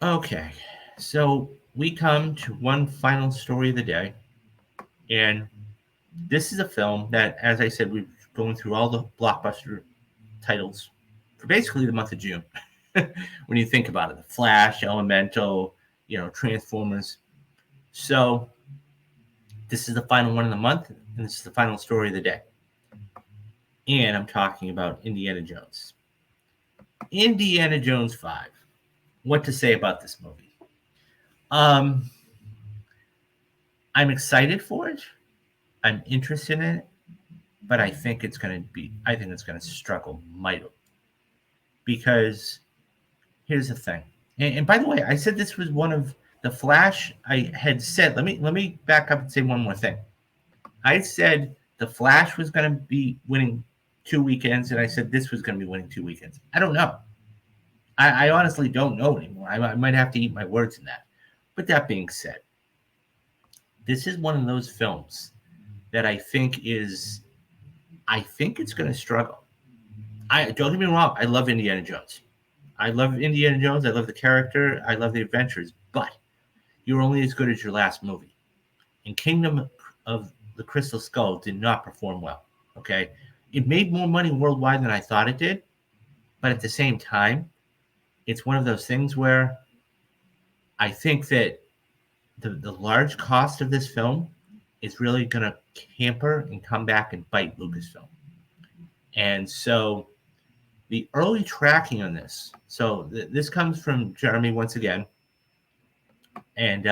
Okay, so we come to one final story of the day, and this is a film that, as I said, we're going through all the blockbuster titles for basically the month of June. When you think about it, The Flash, Elemental, Transformers. So this is the final one of the month, and this is the final story of the day. And I'm talking about Indiana Jones. Indiana Jones 5. What to say about this movie? Um, I'm excited for it. I'm interested in it, but I think it's going to struggle mightily because here's the thing. And by the way, I said this was one of the Flash. I had said, let me back up and say one more thing. I said the Flash was going to be winning 2 weekends, and I said this was going to be winning 2 weekends. I don't know. I honestly don't know anymore. I might have to eat my words in that. But that being said, this is one of those films that I think it's going to struggle. I don't get me wrong. I love Indiana Jones. I love Indiana Jones. I love the character. I love the adventures. But you're only as good as your last movie. And Kingdom of the Crystal Skull did not perform well. Okay, it made more money worldwide than I thought it did. But at the same time, it's one of those things where I think that the large cost of this film is really going to hamper and come back and bite Lucasfilm. And so the early tracking on this. So this comes from Jeremy once again, and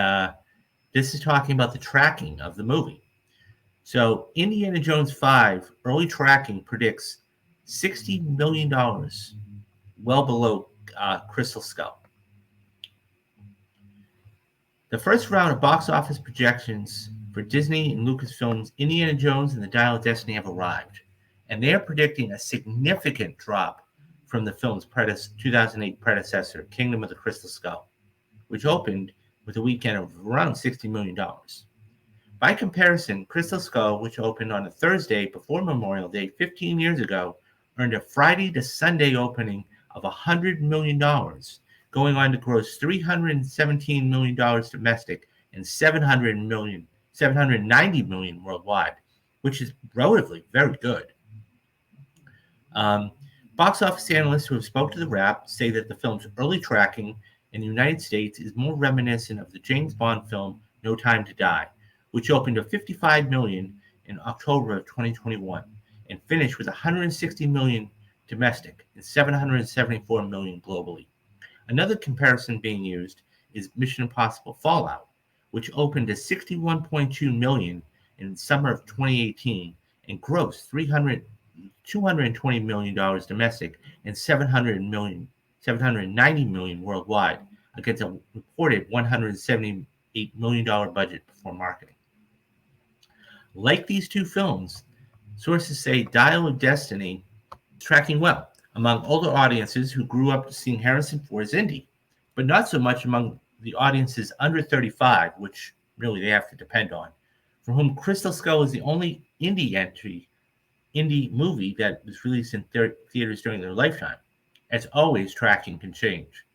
this is talking about the tracking of the movie. So Indiana Jones 5 early tracking predicts $60 million, well below Crystal Skull. The first round of box office projections for Disney and Lucasfilm's Indiana Jones and the Dial of Destiny have arrived, and they are predicting a significant drop from the film's 2008 predecessor, Kingdom of the Crystal Skull, which opened with a weekend of around $60 million. By comparison, Crystal Skull, which opened on a Thursday before Memorial Day 15 years ago, earned a Friday to Sunday opening of $100 million, going on to gross $317 million domestic and $790 million worldwide, which is relatively very good. Um, Box office analysts who have spoke to the Wrap say that the film's early tracking in the United States is more reminiscent of the James Bond film No Time to Die, which opened at $55 million in October of 2021 and finished with $160 million domestic and $774 million globally. Another comparison being used is Mission Impossible Fallout, which opened at $61.2 million in the summer of 2018 and grossed $220 million domestic and $790 million worldwide against a reported $178 million budget before marketing. Like these two films, sources say Dial of Destiny is tracking well among older audiences who grew up seeing Harrison Ford's Indy, but not so much among the audiences under 35, which really they have to depend on, for whom Crystal Skull is the only indie movie that was released in theaters during their lifetime. As always, tracking can change.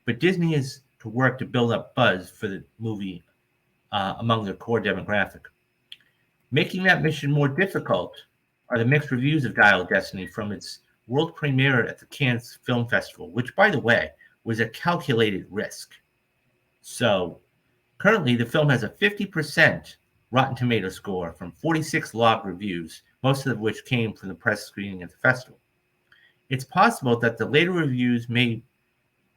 But Disney is to work to build up buzz for the movie among their core demographic. Making that mission more difficult are the mixed reviews of Dial of Destiny from its world premiere at the Cannes Film Festival, which, by the way, was a calculated risk. So currently, the film has a 50% Rotten Tomato score from 46 log reviews, most of which came from the press screening at the festival. It's possible that the later reviews made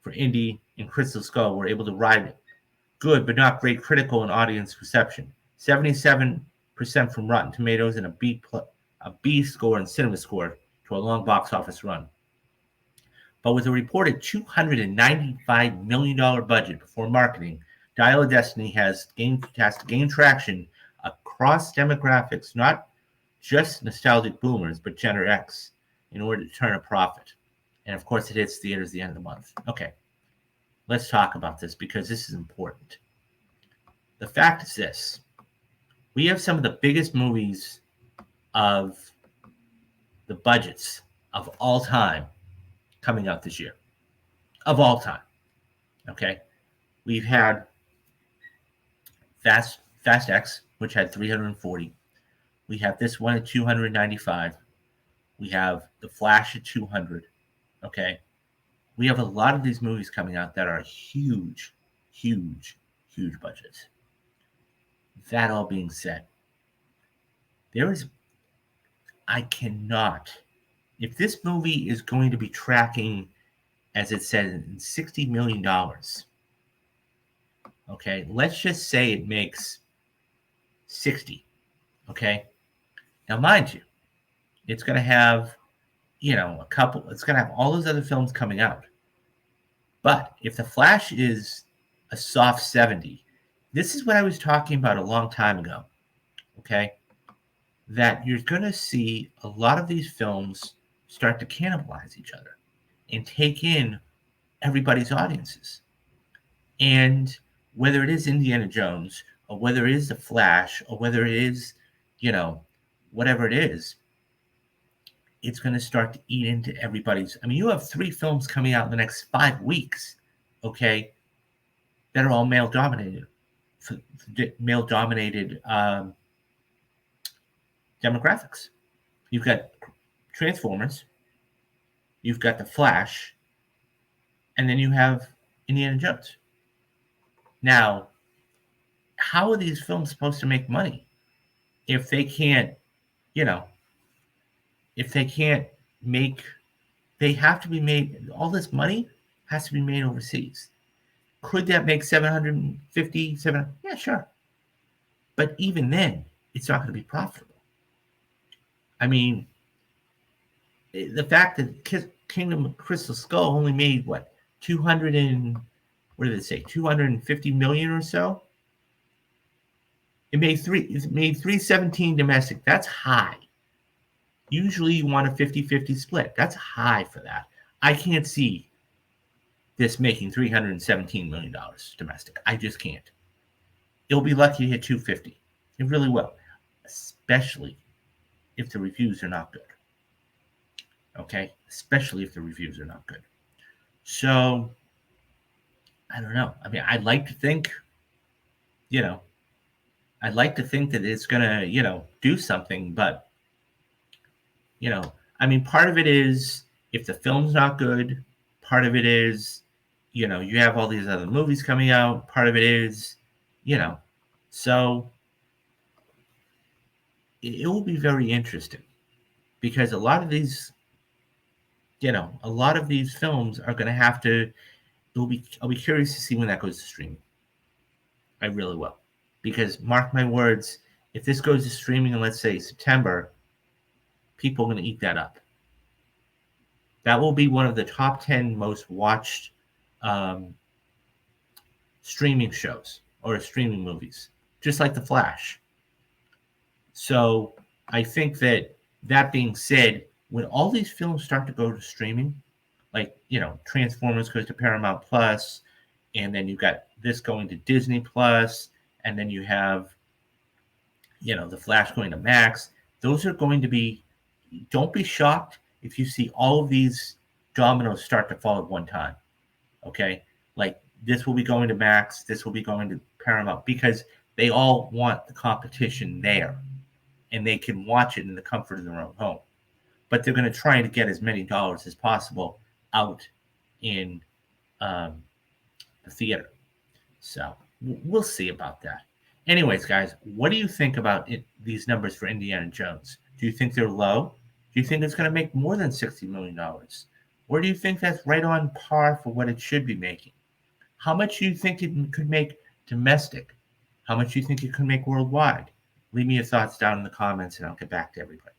for Indy and Crystal Skull were able to ride good but not great critical and audience reception. 77% from Rotten Tomatoes and a B score and Cinema Score to a long box office run. But with a reported $295 million budget before marketing, Dial of Destiny has to gain traction across demographics, not just nostalgic boomers, but Gen X, in order to turn a profit. And of course, it hits theaters at the end of the month. Okay, let's talk about this because this is important. The fact is this: we have some of the biggest movies of the budgets of all time coming out this year. Of all time. Okay? We've had Fast X, which had 340. We have this one at 295. We have The Flash at 200. Okay. We have a lot of these movies coming out that are huge, huge, huge budgets. That all being said, I cannot, if this movie is going to be tracking, as it said, $60 million, okay, let's just say it makes 60, okay? Now, mind you, it's going to have, it's going to have all those other films coming out. But if The Flash is a soft 70, this is what I was talking about a long time ago, okay? That you're going to see a lot of these films start to cannibalize each other and take in everybody's audiences. And whether it is Indiana Jones or whether it is The Flash or whether it is, whatever it is, it's going to start to eat into everybody's. I mean, you have 3 films coming out in the next 5 weeks, okay, that are all male dominated demographics. You've got Transformers, you've got The Flash, and then you have Indiana Jones. Now, how are these films supposed to make money if they can't, they have to be made, all this money has to be made overseas. Could that make 757? Yeah, sure. But even then, it's not going to be profitable. I mean, the fact that Kingdom of Crystal Skull only made what, 250 million or so? It made 317 domestic. That's high. Usually you want a 50-50 split. That's high for that. I can't see this making $317 million domestic. I just can't. It'll be lucky to hit 250. It really will. Especially if the reviews are not good. Okay? Especially if the reviews are not good. So, I don't know. I mean, I'd like to think, that it's going to, do something, but, I mean, part of it is if the film's not good, part of it is, you have all these other movies coming out, part of it is, so it will be very interesting because a lot of these films are going to have to, I'll be curious to see when that goes to streaming. I really will. Because mark my words, if this goes to streaming in, let's say, September, people are going to eat that up. That will be one of the top 10 most watched streaming shows or streaming movies, just like The Flash. So I think that being said, when all these films start to go to streaming, like, Transformers goes to Paramount Plus, and then you've got this going to Disney Plus, and then you have, The Flash going to Max. Those are going to be, don't be shocked if you see all of these dominoes start to fall at one time. Okay? Like, this will be going to Max, this will be going to Paramount, because they all want the competition there, and they can watch it in the comfort of their own home. But they're going to try to get as many dollars as possible out in the theater. So we'll see about that. Anyways, guys, what do you think about these numbers for Indiana Jones? Do you think they're low? Do you think it's going to make more than $60 million? Or do you think that's right on par for what it should be making? How much do you think it could make domestic? How much do you think it could make worldwide? Leave me your thoughts down in the comments and I'll get back to everybody.